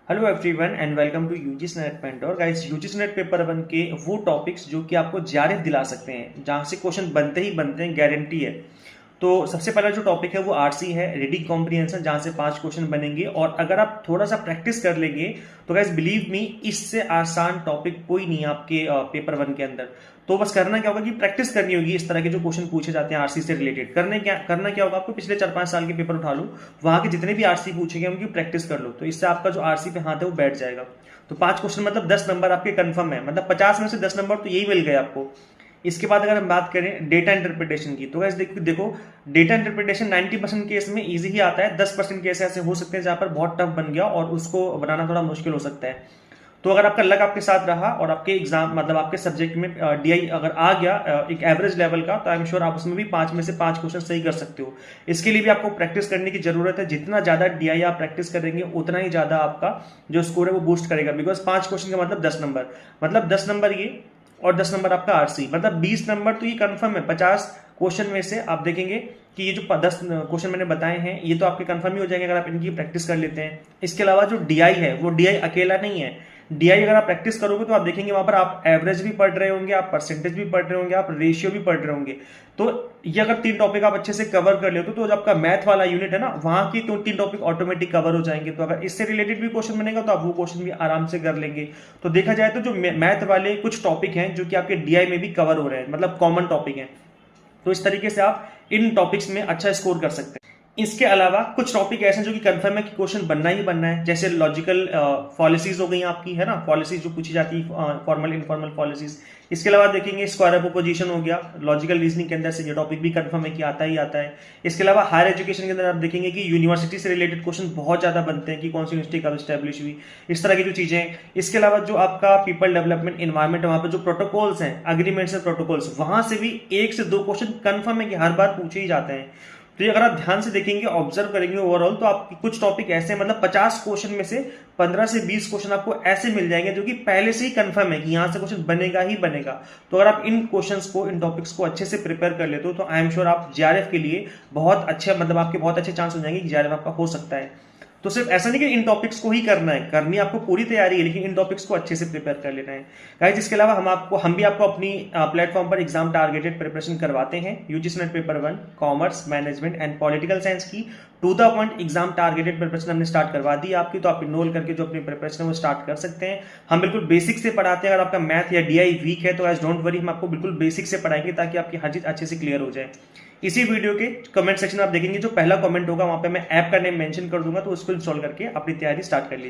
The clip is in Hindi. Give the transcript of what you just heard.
Hello everyone and welcome to UGC NET mentor guys. UGC NET paper 1 के वो टॉपिक्स जो कि आपको जेआरएफ दिला सकते हैं, जहां से क्वेश्चन बनते ही बनते हैं, गारंटी है। तो सबसे पहला जो टॉपिक है वो आरसी है, रीडिंग कॉम्प्रिहेंशन, जहां से 5 क्वेश्चन बनेंगे। और अगर आप थोड़ा सा प्रैक्टिस कर लेंगे तो गाइस बिलीव मी, इससे आसान टॉपिक कोई नहीं है आपके पेपर 1 के अंदर। तो बस करना क्या होगा कि प्रैक्टिस करनी होगी। इस तरह के जो क्वेश्चन पूछे जाते हैं आरसी से रिलेटेड, करना क्या होगा आपको, पिछले 4-5 साल के पेपर उठा लो, वहां के जितने भी आरसी पूछेंगे उनकी प्रैक्टिस कर लो, तो इससे आपका जो आरसी पे हाथ है वो बैठ जाएगा। तो 5 क्वेश्चन मतलब 10 नंबर आपके कंफर्म है, मतलब 50 में से 10 नंबर तो यही मिल गए आपको। इसके बाद अगर हम बात करें डेटा इंटरप्रिटेशन की, तो गाइस देखो, डेटा इंटरप्रिटेशन 90% केस में इजी ही आता है। 10% केस ऐसे हो सकते हैं जहां पर बहुत टफ बन गया और उसको बनाना थोड़ा मुश्किल हो सकता है। तो अगर आपका लक आपके साथ रहा और आपके एग्जाम मतलब आपके सब्जेक्ट में डीआई अगर आ गया एक एवरेज लेवल का, तो आई एम श्योर आप उसमें भी 5 में से 5 क्वेश्चन सही कर सकते हो। इसके लिए भी आपको प्रैक्टिस करने की जरूरत है। जितना ज्यादा डीआई आप प्रैक्टिस करेंगे उतना ही ज्यादा आपका जो स्कोर है वो बूस्ट करेगा। बिकॉज 5 क्वेश्चन का मतलब 10 नंबर, मतलब 10 नंबर ये और 10 नंबर आपका आरसी, मतलब 20 नंबर तो ये कंफर्म है। 50 क्वेश्चन में से आप देखेंगे कि ये जो 10 क्वेश्चन मैंने बताए हैं ये तो आपके कंफर्म ही हो जाएंगे अगर आप इनकी प्रैक्टिस कर लेते हैं। इसके अलावा जो डीआई है वो डीआई अकेला नहीं है। डीआई अगर आप प्रैक्टिस करोगे तो आप देखेंगे वहां पर आप एवरेज भी पढ़ रहे होंगे, आप परसेंटेज भी पढ़ रहे होंगे, आप रेशियो भी पढ़ रहे होंगे। तो ये अगर 3 टॉपिक आप अच्छे से कवर कर लेते हो तो जो आपका मैथ वाला यूनिट है ना, वहां की तो 3 टॉपिक ऑटोमेटिक कवर हो जाएंगे। तो अगर इससे रिलेटेड भी क्वेश्चन बनेगा तो आप वो क्वेश्चन भी आराम से कर लेंगे। तो देखा जाए तो जो मैथ वाले कुछ टॉपिक हैं जो कि आपके डीआई में भी कवर हो रहे हैं, मतलब कॉमन टॉपिक हैं। तो इस तरीके से आप इन टॉपिक्स में अच्छा स्कोर कर सकते हैं। इसके अलावा कुछ टॉपिक ऐसे हैं जो कि कंफर्म है कि क्वेश्चन बनना ही बनना है, जैसे लॉजिकल पॉलिसीज हो गई आपकी, है ना, पॉलिसीज जो पूछी जाती है, फॉर्मल इनफॉर्मल पॉलिसीज। इसके अलावा देखेंगे स्क्वायर ऑफ अपोजिशन हो गया, लॉजिकल रीजनिंग के अंदर से ये टॉपिक भी कंफर्म है कि आता ही आता है। इसके अलावा हायर एजुकेशन के अंदर आप देखेंगे कि यूनिवर्सिटी से रिलेटेड क्वेश्चन बहुत ज्यादा बनते हैं कि कौन सी यूनिवर्सिटी कब स्टैब्लिश हुई, इस तरह की जो चीजें हैं। इसके अलावा जो आपका पीपल डेवलपमेंट इन्वायरमेंट है, वहां पर जो प्रोटोकॉल्स हैं, अग्रीमेंट्स और प्रोटोकॉल्स, वहां से भी 1 से 2 क्वेश्चन कंफर्म है कि हर बार पूछे ही जाते हैं। तो ये अगर आप ध्यान से देखेंगे, ऑब्जर्व करेंगे ओवरऑल, तो आपकी कुछ टॉपिक ऐसे मतलब 50 क्वेश्चन में से 15 से 20 क्वेश्चन आपको ऐसे मिल जाएंगे जो कि पहले से ही कंफर्म है कि यहां से क्वेश्चन बनेगा ही बनेगा। तो अगर आप इन क्वेश्चंस को, इन टॉपिक्स को अच्छे से प्रिपेयर कर लेते हो तो आई एम श्योर आप जेआरएफ के लिए बहुत अच्छे, मतलब आपके बहुत अच्छे चांस हो जाएंगे कि जेआरएफ आपका हो सकता है। तो सिर्फ ऐसा नहीं कि इन टॉपिक्स को ही करना है, करनी आपको पूरी तैयारी है, लेकिन इन टॉपिक्स को अच्छे से प्रिपेयर कर लेना है गाइस। इसके अलावा हम भी आपको अपनी प्लेटफॉर्म पर एग्जाम टारगेटेड प्रिपरेशन करवाते हैं। UGC NET paper 1 commerce, management and political science की to the point exam targeted preparation हमने स्टार्ट करवा दी आपकी। तो आप इनरोल करके जो अपनी प्रिपरेशन है वो स्टार्ट कर सकते हैं। हम बिल्कुल बेसिक से पढ़ाते हैं। अगर आपका मैथ या डीआई वीक है तो एज डोंट वरी, हम आपको बिल्कुल बेसिक से पढ़ाएंगे ताकि आपकी हर चीज अच्छे से क्लियर हो जाए। इसी वीडियो के कमेंट सेक्शन में आप देखेंगे, जो पहला कमेंट होगा वहां पे मैं ऐप का नेम मेंशन कर दूंगा, तो उसको इंस्टॉल करके अपनी तैयारी स्टार्ट कर लीजिए।